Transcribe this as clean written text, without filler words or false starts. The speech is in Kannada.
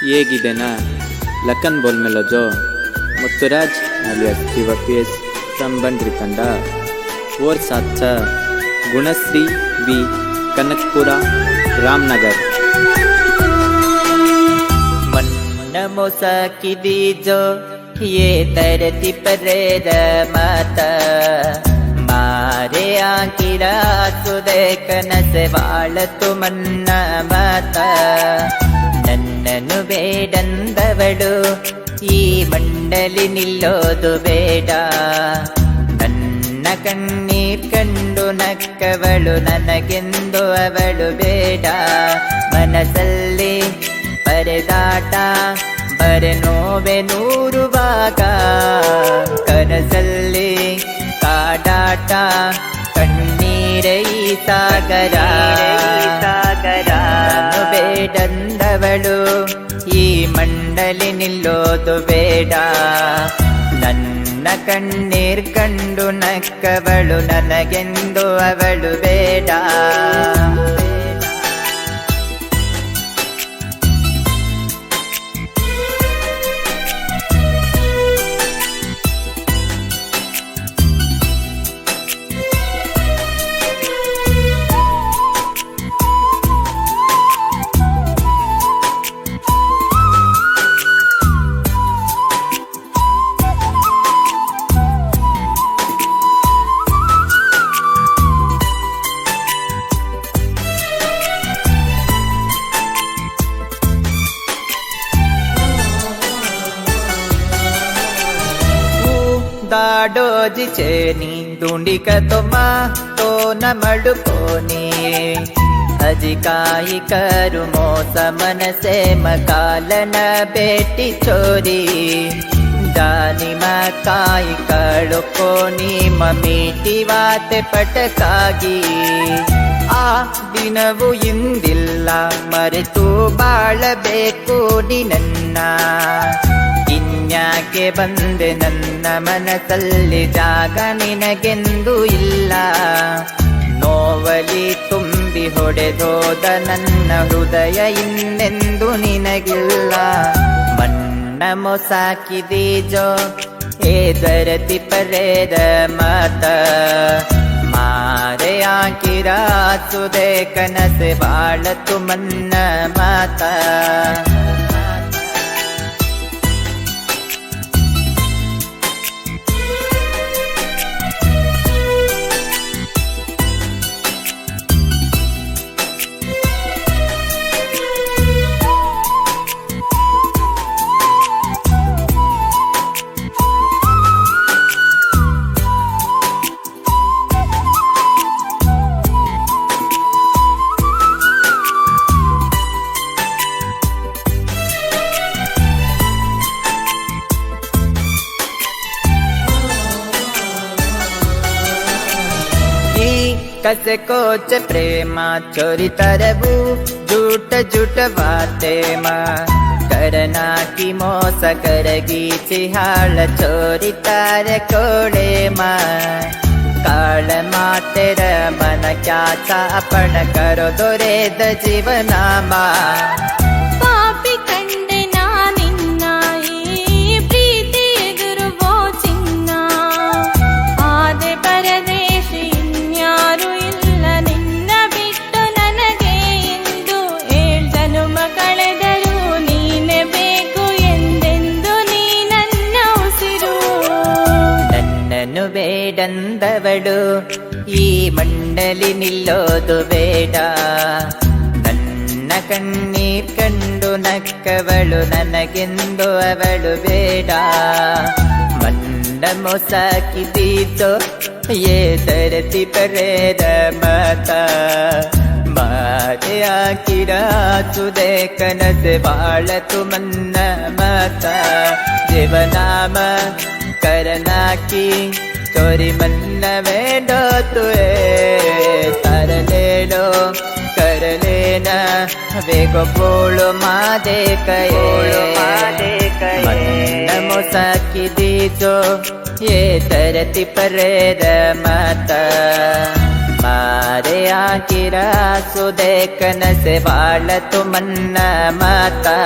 Yegidena, Lakan Bolmelojo, Mutturaj alias TVPS from Bandrikanda, Vor Satcha, Gunasri V, Kanakpura, Ramnagar. Mannamosa kidijo, ye terati parera mata. ಮಾರೆ ಆಕಿರ ಸುದೆ ಕನಸೆ ಬಾಳತು ಮನ್ನ ಮಾತ ನನ್ನನ್ನು ಬೇಡಂದವಳು ಈ ಮಂಡಲಿ ನಿಲ್ಲೋದು ಬೇಡ ನನ್ನ ಕಣ್ಣೀರ್ ಕಂಡು ನಕ್ಕವಳು ನನಗೆಂದು ಅವಳು ಬೇಡ ಮನಸ್ಸಲ್ಲಿ ಪರದಾಟ ಬರೆ ನೋವೆ ನೂರು ಭಾಗ ಕನಸಲ್ಲಿ ಕಾಡಾಟ ಕಣ್ಣೀರೈ ಸಾಗರ ನಾನು ಬೇಡಂದವಳು ಈ ಮಂಡಲಿ ನಿಲ್ಲೋದು ಬೇಡ ನನ್ನ ಕಣ್ಣೀರ್ ಕಂಡು ನಕ್ಕವಳು ನನಗೆಂದು ಅವಳು ಬೇಡ दाडोजी चेनी दूंडी का तो माँ तो न मडुकोनी अजिकाई करू मौसमन से मकालन बेटी चोरी जानी मकाई कड़ुकोनी ममीटी वात पटकागी आ दिनवु इंदिल्ल मरेतु बाळबेकु निनन्न ಇನ್ಯಾಕೆ ಬಂದೆ ನನ್ನ ಮನಸ್ಸಲ್ಲಿ ಜಾಗ ನಿನಗೆಂದು ಇಲ್ಲ ನೋವಲಿ ತುಂಬಿ ಹೊಡೆದೋದ ನನ್ನ ಹೃದಯ ಇನ್ನೆಂದು ನಿನಗಿಲ್ಲ ಮನ್ನ ಮೊಸಾಕಿದೀಜೋ ಏ ಧರತಿ ಪರೇದ ಮಾತ ಮಾರೆ ಆಕಿರ ಸುದೆ ಕನಸೆ ಬಾಳತು ಮನ್ನ ಮಾತ कसे कोच प्रेम चोरी तरबू झूठ झूठ बातें माँ करना की मोस करगी चिहाल चोरी तारे कोड़े माँ काल माँ तेरा मन क्या चा अपन करो दोरे द जीवना माँ ಬೇಡಂದವಳು ಈ ಮಂಡಲಿ ನಿಲ್ಲೋದು ಬೇಡ ನನ್ನ ಕಣ್ಣೀರ್ ಕಂಡು ನಕ್ಕವಳು ನನಗೆಂದು ಅವಳು ಬೇಡ ಮಂಡ ಮೊಸಾಕಿದೀತೋ ಏ ಧರತಿ ಪರೇದ ಮಾತ ಮಾರೆ ಆಕಿರ ಸುದೆ ಕನಸೆ ಬಾಳತು ಮನ್ನ ಮಾತ ಜೀವನಾಮ करना की चोरी मन वेडो तुए तर ले लो कर लेना वेगो बोलो मादे कये मन मोसाकी दीजो ये धरती परेर माता मारे आकिरा सुदे कनसे बाळतु मन्न माता